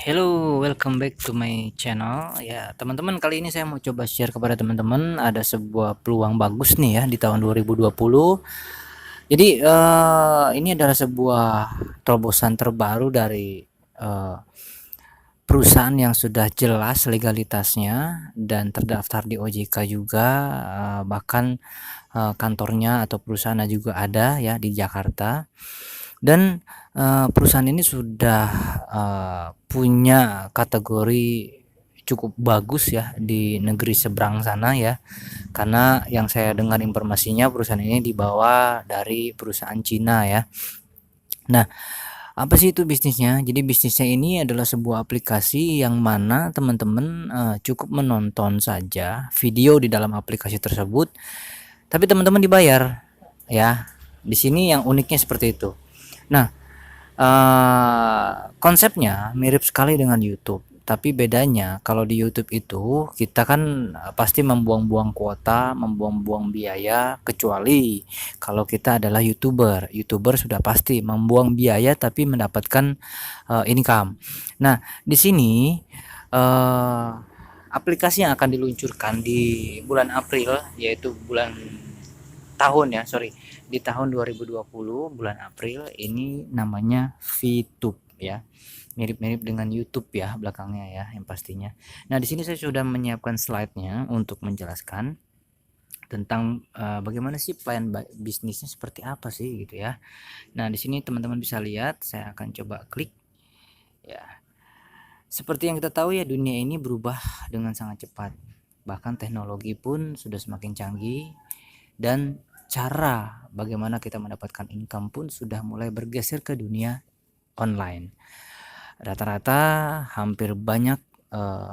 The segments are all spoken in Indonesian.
Hello, welcome back to my channel. Ya, teman-teman, kali ini saya mau coba share kepada teman-teman ada sebuah peluang bagus nih ya di tahun 2020. Jadi ini adalah sebuah terobosan terbaru dari eh, perusahaan yang sudah jelas legalitasnya dan terdaftar di OJK juga, bahkan kantornya atau perusahaannya juga ada ya di Jakarta. Dan perusahaan ini sudah punya kategori cukup bagus ya di negeri seberang sana ya, karena yang saya dengar informasinya perusahaan ini dibawa dari perusahaan Cina ya. Nah, apa sih itu bisnisnya? Jadi bisnisnya ini adalah sebuah aplikasi yang mana teman-teman cukup menonton saja video di dalam aplikasi tersebut, tapi teman-teman dibayar ya. Di sini yang uniknya seperti itu. Nah, konsepnya mirip sekali dengan YouTube, tapi bedanya kalau di YouTube itu kita kan pasti membuang-buang kuota, membuang-buang biaya, kecuali kalau kita adalah YouTuber. YouTuber sudah pasti membuang biaya tapi mendapatkan income. Nah, di sini aplikasi yang akan diluncurkan di bulan April, yaitu di tahun 2020 bulan April, ini namanya VTube ya. Mirip-mirip dengan YouTube ya belakangnya ya yang pastinya. Nah, di sini saya sudah menyiapkan slide-nya untuk menjelaskan tentang bagaimana sih plan bisnisnya seperti apa sih gitu ya. Nah, di sini teman-teman bisa lihat, saya akan coba klik ya. Seperti yang kita tahu ya, dunia ini berubah dengan sangat cepat. Bahkan teknologi pun sudah semakin canggih dan cara bagaimana kita mendapatkan income pun sudah mulai bergeser ke dunia online. Rata-rata hampir banyak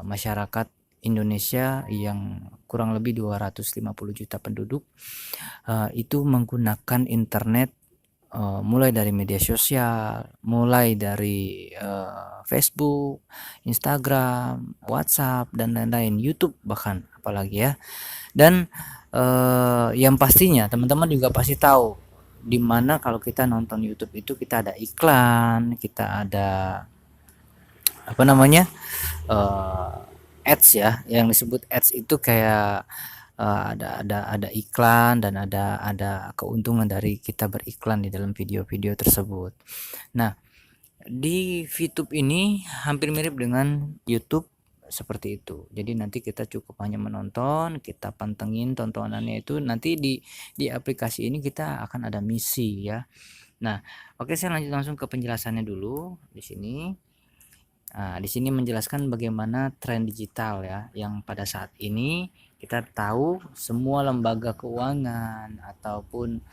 masyarakat Indonesia yang kurang lebih 250 juta penduduk itu menggunakan internet, mulai dari media sosial, mulai dari Facebook, Instagram, WhatsApp dan lain-lain, YouTube bahkan apalagi ya. Dan yang pastinya teman-teman juga pasti tahu di mana kalau kita nonton YouTube itu kita ada iklan, kita ada apa namanya, ads ya. Yang disebut ads itu kayak ada iklan dan ada keuntungan dari kita beriklan di dalam video-video tersebut. Nah, di VTube ini hampir mirip dengan YouTube seperti itu. Jadi nanti kita cukup hanya menonton, kita pantengin tontonannya itu, nanti di aplikasi ini kita akan ada misi ya. Nah, oke, saya lanjut langsung ke penjelasannya dulu di sini. Nah, di sini menjelaskan bagaimana tren digital ya, yang pada saat ini kita tahu semua lembaga keuangan ataupun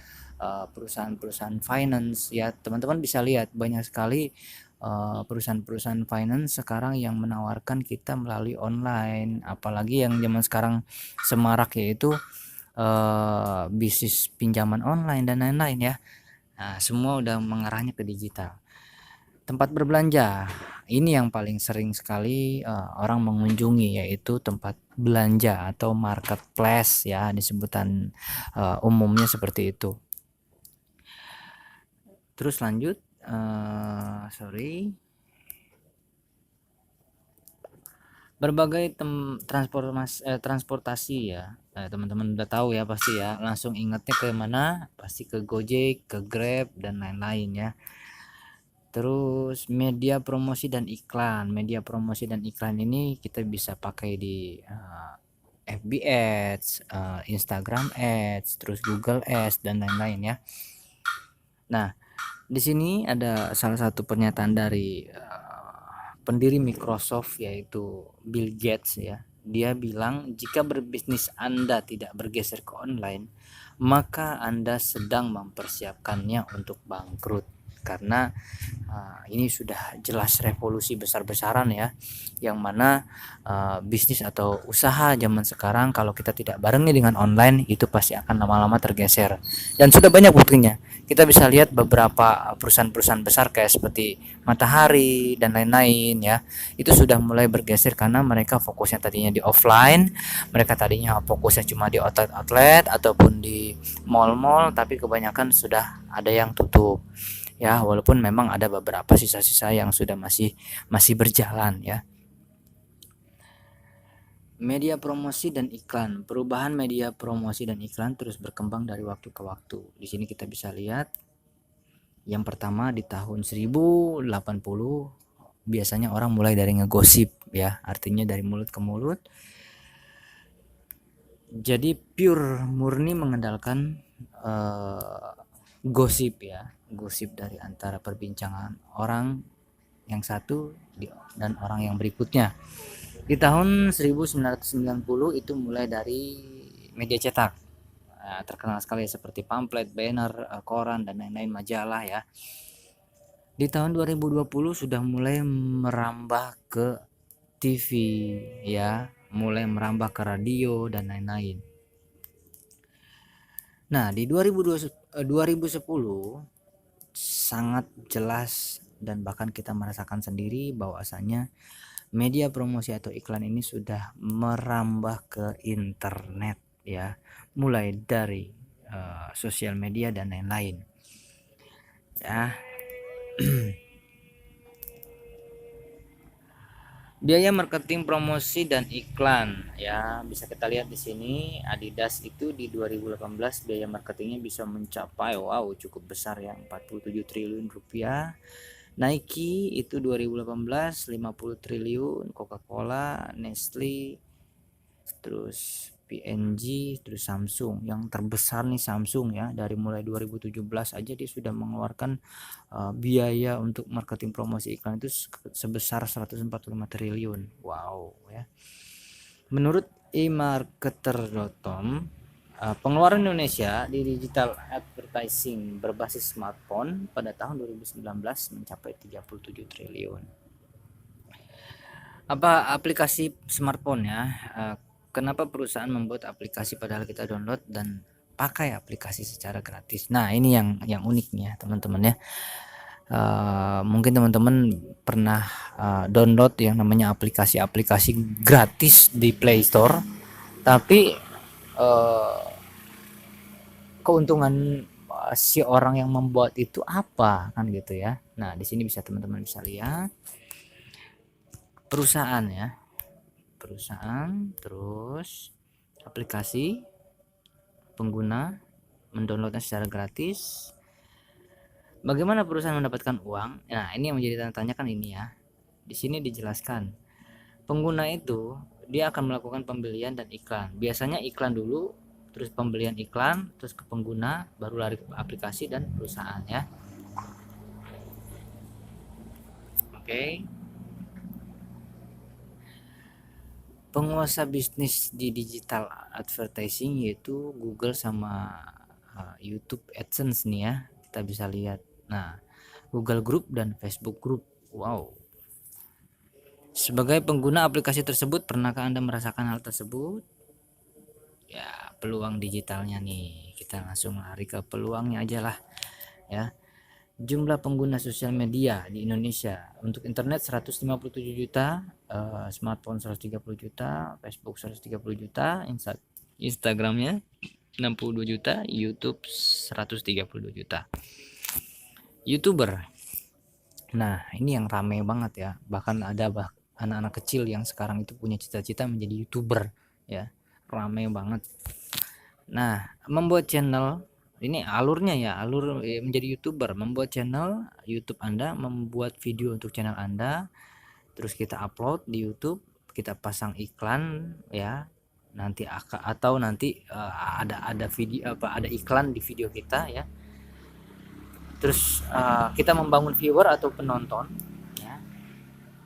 perusahaan-perusahaan finance ya, teman-teman bisa lihat banyak sekali perusahaan-perusahaan finance sekarang yang menawarkan kita melalui online, apalagi yang zaman sekarang semarak yaitu bisnis pinjaman online dan lain-lain ya. Nah, semua udah mengarahnya ke digital. Tempat berbelanja ini yang paling sering sekali orang mengunjungi, yaitu tempat belanja atau marketplace ya, disebutan umumnya seperti itu. Terus lanjut, berbagai transportasi ya. Teman-teman udah tahu ya pasti ya, langsung ingatnya ke mana? Pasti ke Gojek, ke Grab dan lain-lain ya. Terus media promosi dan iklan. Media promosi dan iklan ini kita bisa pakai di FB Ads, Instagram Ads, terus Google Ads dan lain-lain ya. Nah, di sini ada salah satu pernyataan dari pendiri Microsoft, yaitu Bill Gates ya. Dia bilang, jika berbisnis Anda tidak bergeser ke online, maka Anda sedang mempersiapkannya untuk bangkrut. Karena ini sudah jelas revolusi besar-besaran ya, yang mana bisnis atau usaha zaman sekarang kalau kita tidak barengi dengan online itu pasti akan lama-lama tergeser. Dan sudah banyak buktinya. Kita bisa lihat beberapa perusahaan-perusahaan besar kayak seperti Matahari dan lain-lain ya, itu sudah mulai bergeser karena mereka fokusnya tadinya di offline, mereka tadinya fokusnya cuma di outlet ataupun di mall-mall, tapi kebanyakan sudah ada yang tutup. ya, walaupun memang ada beberapa sisa-sisa yang sudah masih berjalan ya. Media promosi dan iklan. Perubahan media promosi dan iklan terus berkembang dari waktu ke waktu. Di sini kita bisa lihat yang pertama di tahun 1080 biasanya orang mulai dari ngegosip ya, artinya dari mulut ke mulut. Jadi pure murni mengandalkan gosip ya, gosip dari antara perbincangan orang yang satu dan orang yang berikutnya. Di tahun 1990 itu mulai dari media cetak, terkenal sekali seperti pamflet, banner, koran dan lain-lain, majalah ya. Di tahun 2020 sudah mulai merambah ke TV ya, mulai merambah ke radio dan lain-lain. Nah, di 2010 sangat jelas dan bahkan kita merasakan sendiri bahwasanya media promosi atau iklan ini sudah merambah ke internet ya, mulai dari sosial media dan lain-lain ya. Biaya marketing promosi dan iklan ya, bisa kita lihat di sini. Adidas itu di 2018 biaya marketingnya bisa mencapai cukup besar ya, 47 triliun rupiah. Nike itu 2018 50 triliun, Coca-Cola, Nestle, terus P&G, terus Samsung. Yang terbesar nih Samsung ya, dari mulai 2017 aja dia sudah mengeluarkan biaya untuk marketing promosi iklan itu sebesar 145 triliun. Wow ya. Menurut eMarketer.com, pengeluaran Indonesia di digital advertising berbasis smartphone pada tahun 2019 mencapai 37 triliun. Apa aplikasi smartphone ya? Kenapa perusahaan membuat aplikasi padahal kita download dan pakai aplikasi secara gratis? Nah, ini yang uniknya teman-teman ya. Mungkin teman-teman pernah download yang namanya aplikasi-aplikasi gratis di Play Store, tapi keuntungan si orang yang membuat itu apa kan gitu ya. Nah, di sini bisa teman-teman bisa lihat perusahaan ya, perusahaan, terus aplikasi, pengguna mendownloadnya secara gratis. Bagaimana perusahaan mendapatkan uang? Nah, ini yang menjadi tanda tanya kan ini ya. Di sini dijelaskan pengguna itu dia akan melakukan pembelian dan iklan. Biasanya iklan dulu, terus pembelian iklan, terus ke pengguna, baru lari ke aplikasi dan perusahaan ya. Oke. Penguasa bisnis di digital advertising yaitu Google sama YouTube AdSense nih ya, kita bisa lihat. Nah, Google Group dan Facebook Group. Wow. Sebagai pengguna aplikasi tersebut, pernahkah Anda merasakan hal tersebut? Ya, peluang digitalnya nih. Kita langsung lari ke peluangnya aja lah ya. Jumlah pengguna sosial media di Indonesia untuk internet 157 juta, smartphone 130 juta, Facebook 130 juta, Instagramnya 62 juta, YouTube 132 juta. YouTuber. Nah, ini yang ramai banget ya. Bahkan ada anak-anak kecil yang sekarang itu punya cita-cita menjadi YouTuber ya. Ramai banget. Nah, membuat channel ini alurnya ya, alur menjadi YouTuber, membuat channel YouTube Anda, membuat video untuk channel Anda, terus kita upload di YouTube, kita pasang iklan ya. Nanti atau nanti ada video ada iklan di video kita ya. Terus kita membangun viewer atau penonton ya,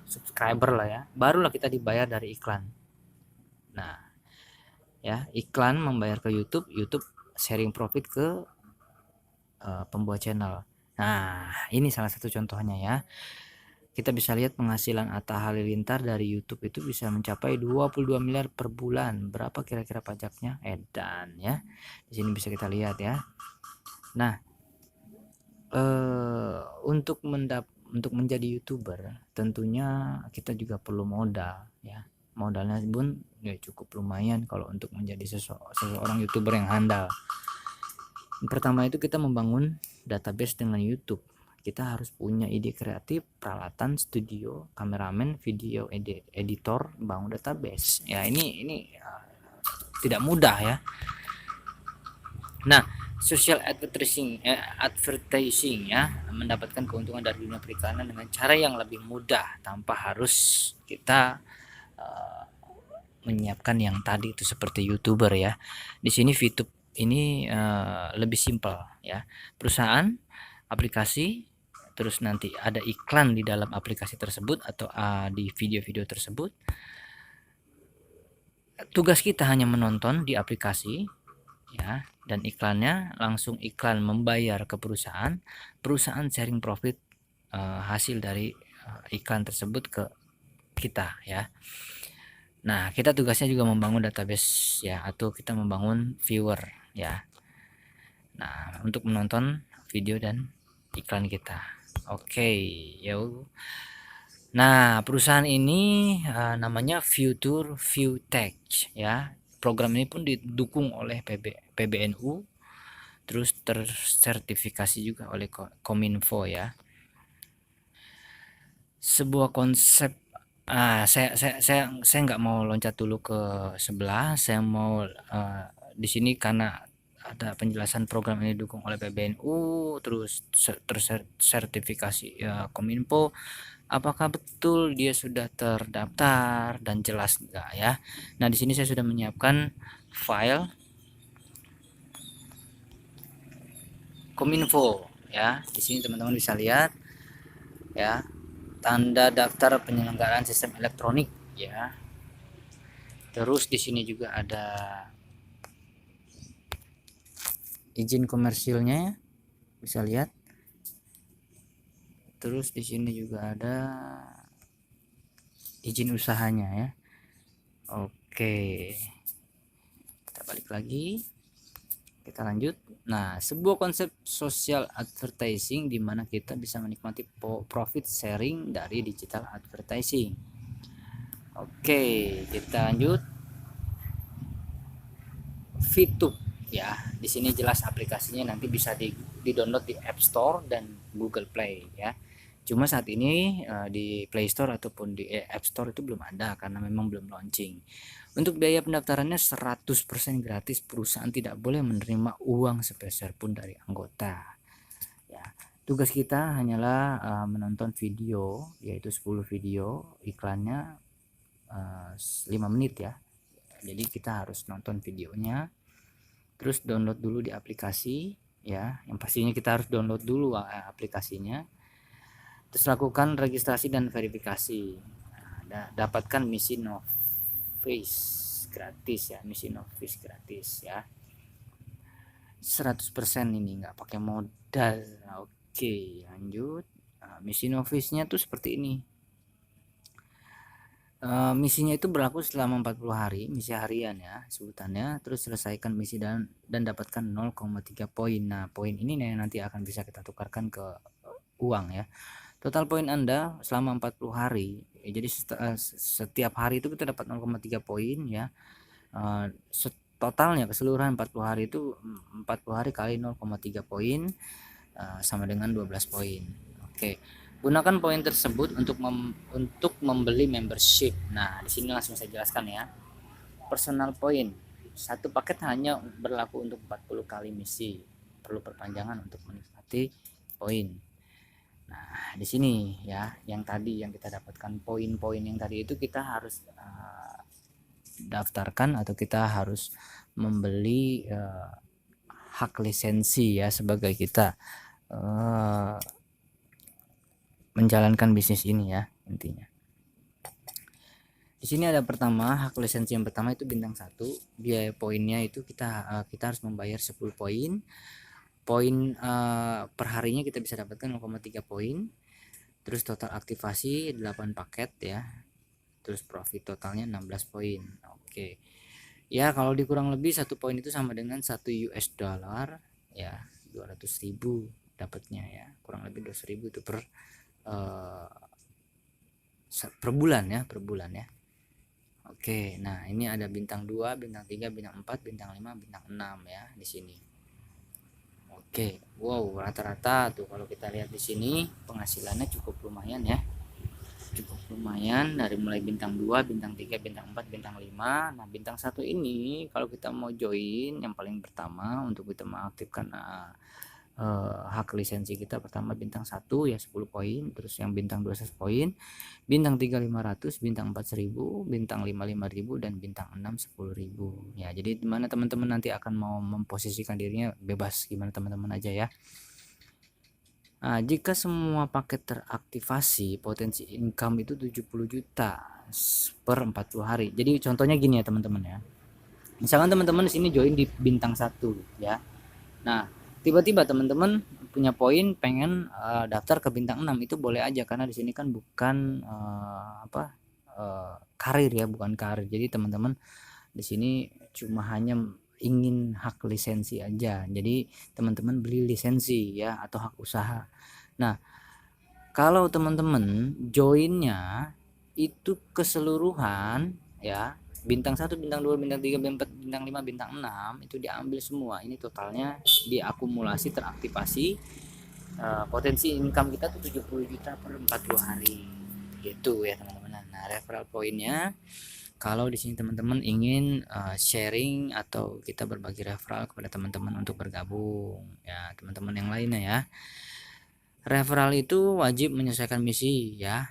subscriber lah ya, barulah kita dibayar dari iklan. Nah ya, iklan membayar ke YouTube, YouTube sharing profit ke pembuat channel. Nah, ini salah satu contohnya ya. Kita bisa lihat penghasilan Atta Halilintar dari YouTube itu bisa mencapai 22 miliar per bulan. Berapa kira-kira pajaknya? Edan ya. Di sini bisa kita lihat ya. Nah, untuk menjadi YouTuber tentunya kita juga perlu modal ya. Modalnya pun ya cukup lumayan kalau untuk menjadi seseorang YouTuber yang handal. Pertama itu kita membangun database dengan YouTube. kita harus punya ide kreatif, peralatan studio, kameramen, video editor, bangun database. Ya ini tidak mudah ya. Nah, social advertising ya, mendapatkan keuntungan dari dunia periklanan dengan cara yang lebih mudah tanpa harus kita menyiapkan yang tadi itu seperti YouTuber ya. Di sini VTube ini lebih simpel ya. Perusahaan, aplikasi, terus nanti ada iklan di dalam aplikasi tersebut atau di video-video tersebut. Tugas kita hanya menonton di aplikasi ya, dan iklannya langsung iklan membayar ke perusahaan, perusahaan sharing profit hasil dari iklan tersebut ke kita ya. Nah, kita tugasnya juga membangun database ya, atau kita membangun viewer ya. Nah, untuk menonton video dan iklan kita. Oke, yuk. Nah, perusahaan ini namanya Future ViewTech ya. Program ini pun didukung oleh PBNU, terus tersertifikasi juga oleh Kominfo ya. Sebuah konsep saya nggak mau loncat dulu ke sebelah. Saya mau di sini karena ada penjelasan program ini didukung oleh PBNU, terus tersertifikasi Kominfo. Apakah betul dia sudah terdaftar dan jelas enggak ya? Nah, di sini saya sudah menyiapkan file Kominfo ya. Di sini teman-teman bisa lihat ya, tanda daftar penyelenggaraan sistem elektronik ya. Terus di sini juga ada izin komersilnya ya, bisa lihat. Terus di sini juga ada izin usahanya ya. Oke, kita balik lagi, kita lanjut. Nah, sebuah konsep social advertising di mana kita bisa menikmati profit sharing dari digital advertising. Oke, kita lanjut. VTube ya, di sini jelas aplikasinya nanti bisa di-download di App Store dan Google Play ya. Cuma saat ini di Play Store ataupun di App Store itu belum ada karena memang belum launching. Untuk biaya pendaftarannya 100% gratis, perusahaan tidak boleh menerima uang sepeser pun dari anggota. Ya, tugas kita hanyalah menonton video, yaitu 10 video, iklannya 5 menit ya. Jadi kita harus nonton videonya, terus download dulu di aplikasi ya. Yang pastinya kita harus download dulu aplikasinya. Terus lakukan registrasi dan verifikasi. Nah, dapatkan misi novice gratis ya, misi novice gratis ya. 100% ini nggak pakai modal. Oke, lanjut. Nah, misi novice-nya tuh seperti ini. Misinya itu berlaku selama 40 hari, misi harian ya sebutannya. Terus selesaikan misi dan dapatkan 0,3 poin. Nah, poin ini nanti akan bisa kita tukarkan ke uang ya. Total poin Anda selama 40 hari ya, jadi setiap hari itu kita dapat 0,3 poin ya. Totalnya keseluruhan 40 hari itu 40 hari kali 0,3 poin sama dengan 12 poin. Oke, gunakan poin tersebut untuk membeli membership. Nah, di sini langsung saya jelaskan ya. Personal point, satu paket hanya berlaku untuk 40 kali misi, perlu perpanjangan untuk menikmati poin. Nah, di sini ya, yang tadi yang kita dapatkan poin-poin yang tadi itu kita harus daftarkan atau kita harus membeli hak lisensi ya, sebagai kita menjalankan bisnis ini ya intinya. Di sini ada pertama, hak lisensi yang pertama itu bintang 1. Biaya poinnya itu kita harus membayar 10 poin. Poin per harinya kita bisa dapatkan 0,3 poin. Terus total aktivasi 8 paket ya. Terus profit totalnya 16 poin. Oke. Ya, kalau dikurang lebih 1 poin itu sama dengan 1 US dollar ya, 200.000 dapatnya ya. Kurang lebih 200.000 itu per bulan ya, per bulan ya. Oke, nah ini ada bintang 2, bintang 3, bintang 4, bintang 5, bintang 6 ya di sini. Oke, wow, rata-rata tuh kalau kita lihat di sini penghasilannya cukup lumayan ya. Cukup lumayan dari mulai bintang 2, bintang 3, bintang 4, bintang 5. Nah, bintang 1 ini kalau kita mau join yang paling pertama untuk kita mengaktifkan hak lisensi kita, pertama bintang 1 ya 10 poin, terus yang bintang 2 100 poin, bintang 3 500, bintang 4 1000, bintang 5 5000, dan bintang 6 10.000 ya. Jadi dimana teman-teman nanti akan mau memposisikan dirinya, bebas gimana teman-teman aja ya. Nah, jika semua paket teraktivasi, potensi income itu 70 juta per 40 hari. Jadi contohnya gini ya teman-teman ya, misalkan teman-teman di sini join di bintang 1 ya. Nah, tiba-tiba teman-teman punya poin pengen daftar ke bintang 6, itu boleh aja, karena di sini kan bukan karir ya, bukan karir. Jadi teman-teman di sini cuma hanya ingin hak lisensi aja. Jadi teman-teman beli lisensi ya, atau hak usaha. Nah, kalau teman-teman joinnya itu keseluruhan ya, bintang 1, bintang 2, bintang 3, bintang 4, bintang 5, bintang 6 itu diambil semua. Ini totalnya diakumulasi teraktivasi, potensi income kita tuh 70 juta per 40 hari. Gitu ya teman-teman. Nah, referral poinnya kalau di sini teman-teman ingin sharing atau kita berbagi referral kepada teman-teman untuk bergabung ya, teman-teman yang lainnya ya. Referral itu wajib menyelesaikan misi ya.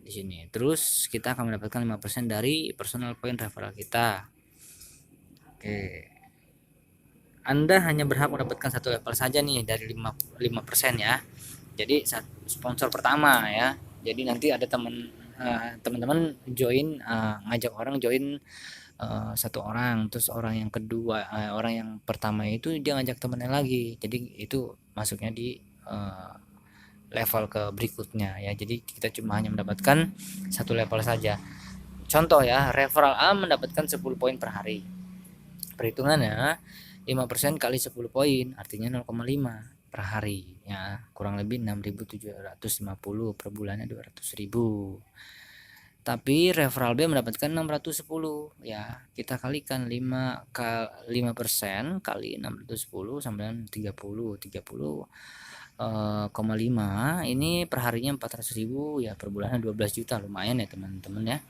Di sini terus kita akan mendapatkan 5% dari personal point referral kita. Oke, Anda hanya berhak mendapatkan satu level saja nih dari 5% ya. Jadi sponsor pertama ya. Jadi nanti ada teman-teman join, ngajak orang join satu orang, terus orang yang kedua, orang yang pertama itu dia ngajak temennya lagi, jadi itu masuknya di level ke berikutnya ya. Jadi kita cuma hanya mendapatkan satu level saja. Contoh ya, referral A mendapatkan 10 poin per hari, perhitungannya 5% kali 10 poin artinya 0,5 per hari ya, kurang lebih 6.750 per bulannya 200.000. Tapi referral B mendapatkan 610 ya, kita kalikan 5% kali 610 sama dengan 30,5, ini perharinya 400.000 ya, per bulannya 12 juta, lumayan ya teman-teman ya.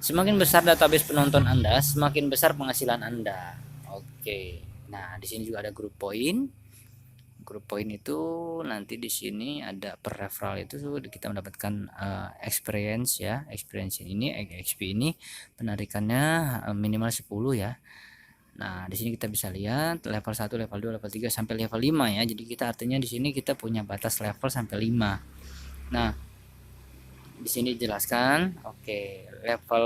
Semakin besar database penonton Anda, semakin besar penghasilan Anda. Oke, nah di sini juga ada grup poin. Grup poin itu nanti di sini ada per referral itu kita mendapatkan experience ya. Experience ini XP ini penarikannya minimal 10 ya. Nah, di sini kita bisa lihat level 1, level 2, level 3 sampai level 5 ya. Jadi kita artinya di sini kita punya batas level sampai 5. Nah, di sini dijelaskan, oke, level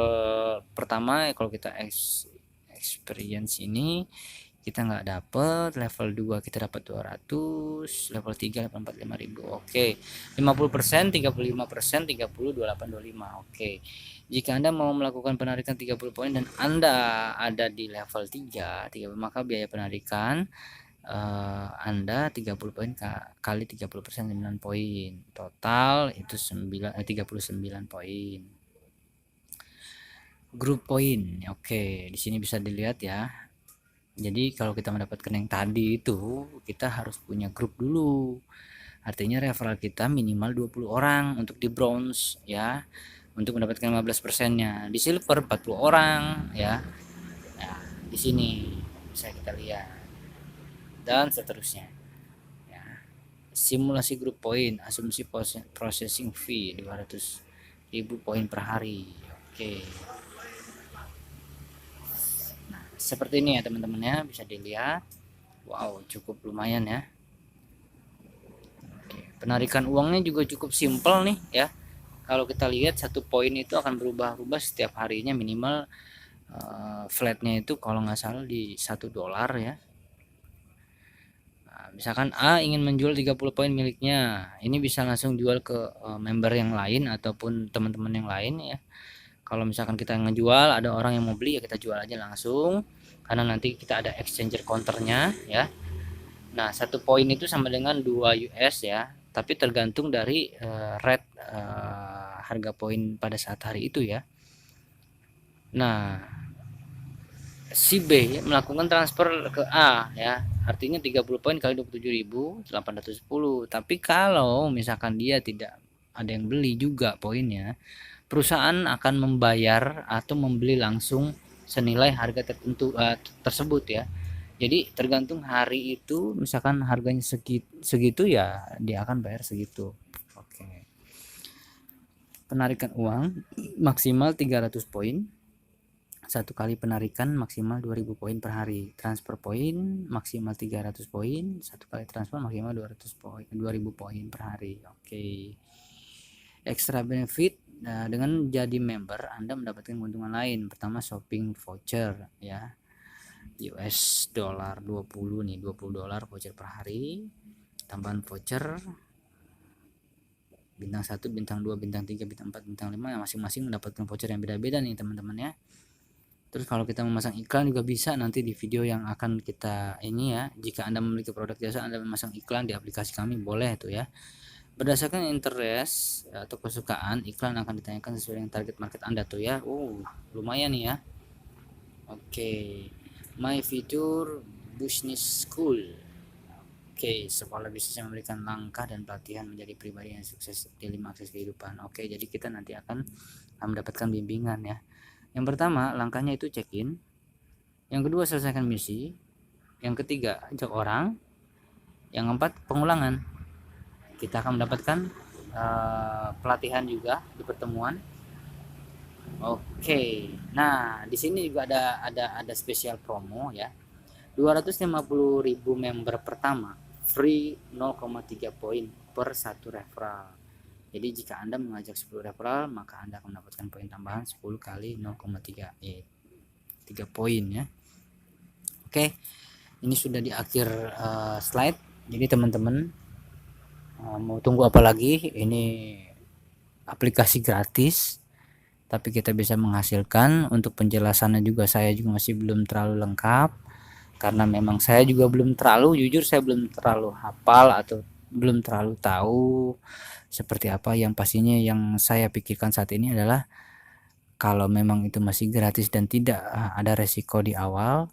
pertama kalau kita experience ini kita nggak dapet, level 2 kita dapat 200, level 3 level 4 5.000. Oke, 50%, 35%, 30, 28, 25. Oke, jika Anda mau melakukan penarikan 30 poin dan Anda ada di level 3, maka biaya penarikan Anda 30 poin kali 30% 9 poin, total itu 39 poin. Grup poin, oke, di sini bisa dilihat ya. Jadi kalau kita mendapatkan yang tadi itu kita harus punya grup dulu, artinya referral kita minimal 20 orang untuk di bronze ya, untuk mendapatkan 15%-nya. Di silver 40 orang ya. Nah, di sini bisa kita lihat dan seterusnya ya. Simulasi grup poin, asumsi processing fee 200.000 poin per hari. Oke, seperti ini ya teman-teman ya, bisa dilihat. Wow, cukup lumayan ya. Oke, penarikan uangnya juga cukup simpel nih ya. Kalau kita lihat satu poin itu akan berubah-ubah setiap harinya, minimal flatnya itu kalau nggak salah di $1 ya. Nah, misalkan A ingin menjual 30 poin miliknya, ini bisa langsung jual ke member yang lain ataupun teman-teman yang lain ya. Kalau misalkan kita ngejual, ada orang yang mau beli ya kita jual aja langsung, karena nanti kita ada exchanger counternya ya. Nah, satu poin itu sama dengan 2 US ya, tapi tergantung dari rate harga poin pada saat hari itu ya. Nah, si B melakukan transfer ke A ya, artinya 30 poin kali 27.810. Tapi kalau misalkan dia tidak ada yang beli juga poinnya, perusahaan akan membayar atau membeli langsung senilai harga tertentu tersebut ya. Jadi tergantung hari itu, misalkan harganya segitu ya dia akan bayar segitu. Oke. Penarikan uang maksimal 300 poin. Satu kali penarikan maksimal 2000 poin per hari. Transfer poin maksimal 300 poin. Satu kali transfer maksimal 200 poin, 2000 poin per hari. Oke. Extra benefit, dengan jadi member Anda mendapatkan keuntungan lain. Pertama, shopping voucher ya. US dollar 20 nih, $20 voucher per hari. Tambahan voucher bintang 1, bintang 2, bintang 3, bintang 4, bintang 5 yang masing-masing mendapatkan voucher yang beda-beda nih teman-teman ya. Terus kalau kita memasang iklan juga bisa nanti di video yang akan kita ini ya. Jika Anda memiliki produk jasa Anda memasang iklan di aplikasi kami boleh tuh ya. Berdasarkan interest atau kesukaan, iklan akan ditanyakan sesuai dengan target market Anda tuh ya. Lumayan nih ya. Oke. My Future Business School. Oke, sekolah bisnis yang memberikan langkah dan pelatihan menjadi pribadi yang sukses di 5 akses kehidupan. Oke, jadi kita nanti akan mendapatkan bimbingan ya. Yang pertama, langkahnya itu check-in. Yang kedua, selesaikan misi. Yang ketiga, ajak orang. Yang keempat, pengulangan. Kita akan mendapatkan pelatihan juga di pertemuan. Oke. Nah, di sini juga ada spesial promo ya. 250.000 member pertama free 0,3 poin per satu referral. Jadi jika Anda mengajak 10 referral, maka Anda akan mendapatkan poin tambahan 10 kali 0,3 3 poin ya. Oke. Ini sudah di akhir slide. Jadi teman-teman mau tunggu apa lagi? Ini aplikasi gratis tapi kita bisa menghasilkan. Untuk penjelasannya juga saya juga masih belum terlalu lengkap karena memang saya juga belum terlalu, jujur saya belum terlalu hafal atau belum terlalu tahu seperti apa. Yang pastinya yang saya pikirkan saat ini adalah kalau memang itu masih gratis dan tidak ada resiko di awal,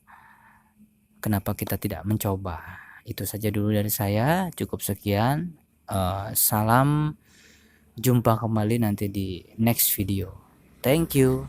kenapa kita tidak mencoba. Itu saja dulu dari saya, cukup sekian. Salam, jumpa kembali nanti di next video. Thank you.